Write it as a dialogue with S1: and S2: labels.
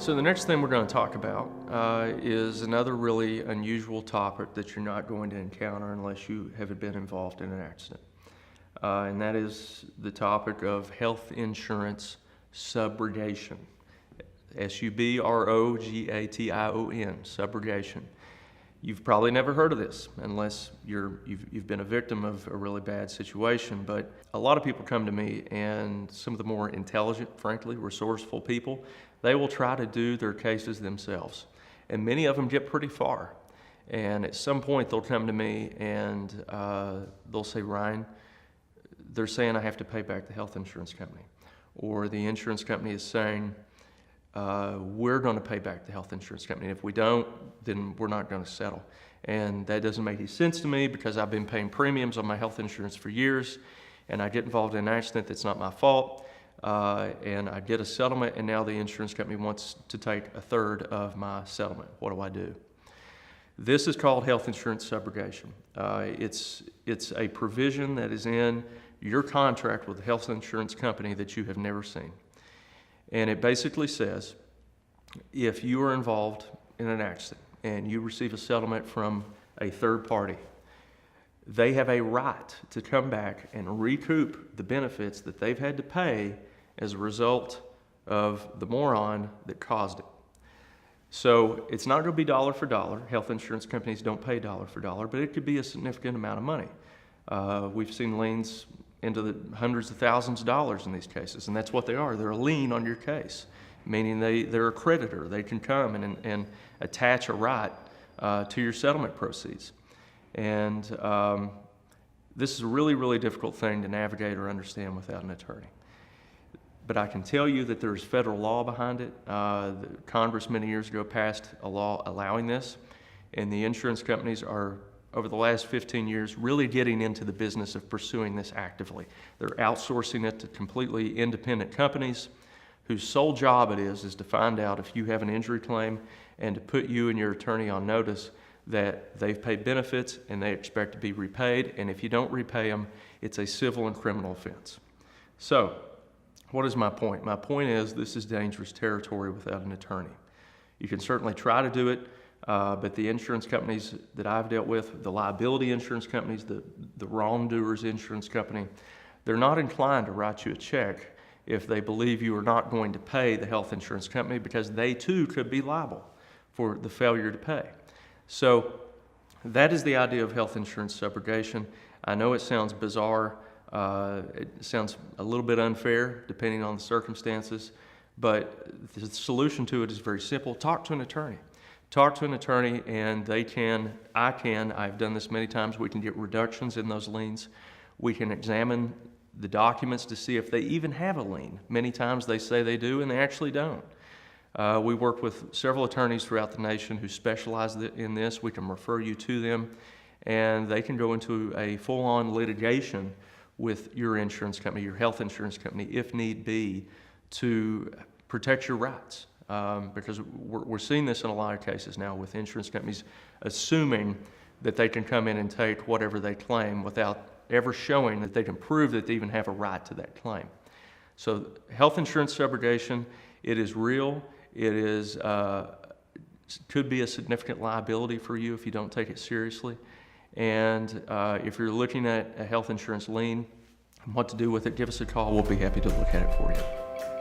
S1: So the next thing we're going to talk about is another really unusual topic that you're not going to encounter unless you have been involved in an accident. And that is the topic of health insurance subrogation. Subrogation, subrogation. You've probably never heard of this unless you've been a victim of a really bad situation, but a lot of people come to me, and some of the more intelligent, frankly, resourceful people, they will try to do their cases themselves. And many of them get pretty far. And at some point they'll come to me and they'll say, Ryan, they're saying I have to pay back the health insurance company. Or the insurance company is saying, we're going to pay back the health insurance company. If we don't, then we're not going to settle. And that doesn't make any sense to me because I've been paying premiums on my health insurance for years, and I get involved in an accident that's not my fault, and I get a settlement, and now the insurance company wants to take a third of my settlement. What do I do? This is called health insurance subrogation. It's a provision that is in your contract with the health insurance company that you have never seen. And it basically says, if you are involved in an accident and you receive a settlement from a third party, they have a right to come back and recoup the benefits that they've had to pay as a result of the moron that caused it. So it's not going to be dollar for dollar. Health insurance companies don't pay dollar for dollar, but it could be a significant amount of money. We've seen liens into the hundreds of thousands of dollars in these cases, and that's what they are. They're a lien on your case, meaning they're a creditor. They can come and attach a right to your settlement proceeds. And this is a really, really difficult thing to navigate or understand without an attorney. But I can tell you that there's federal law behind it. Congress many years ago passed a law allowing this, and the insurance companies are, over the last 15 years, really getting into the business of pursuing this actively. They're outsourcing it to completely independent companies whose sole job it is to find out if you have an injury claim and to put you and your attorney on notice that they've paid benefits and they expect to be repaid, and if you don't repay them, it's a civil and criminal offense. So, what is my point? My point is this is dangerous territory without an attorney. You can certainly try to do it, but the insurance companies that I've dealt with, the liability insurance companies, the wrongdoers insurance company, they're not inclined to write you a check if they believe you are not going to pay the health insurance company, because they too could be liable for the failure to pay. So that is the idea of health insurance subrogation. I know it sounds bizarre. It sounds a little bit unfair depending on the circumstances, but the solution to it is very simple. Talk to an attorney. Talk to an attorney, and I've done this many times, we can get reductions in those liens. We can examine the documents to see if they even have a lien. Many times they say they do, and they actually don't. We work with several attorneys throughout the nation who specialize in this. We can refer you to them, and they can go into a full-on litigation with your insurance company, your health insurance company, if need be, to protect your rights. Because we're seeing this in a lot of cases now with insurance companies assuming that they can come in and take whatever they claim without ever showing that they can prove that they even have a right to that claim. So health insurance subrogation, it is real. It is could be a significant liability for you if you don't take it seriously. And if you're looking at a health insurance lien, what to do with it, give us a call. We'll be happy to look at it for you.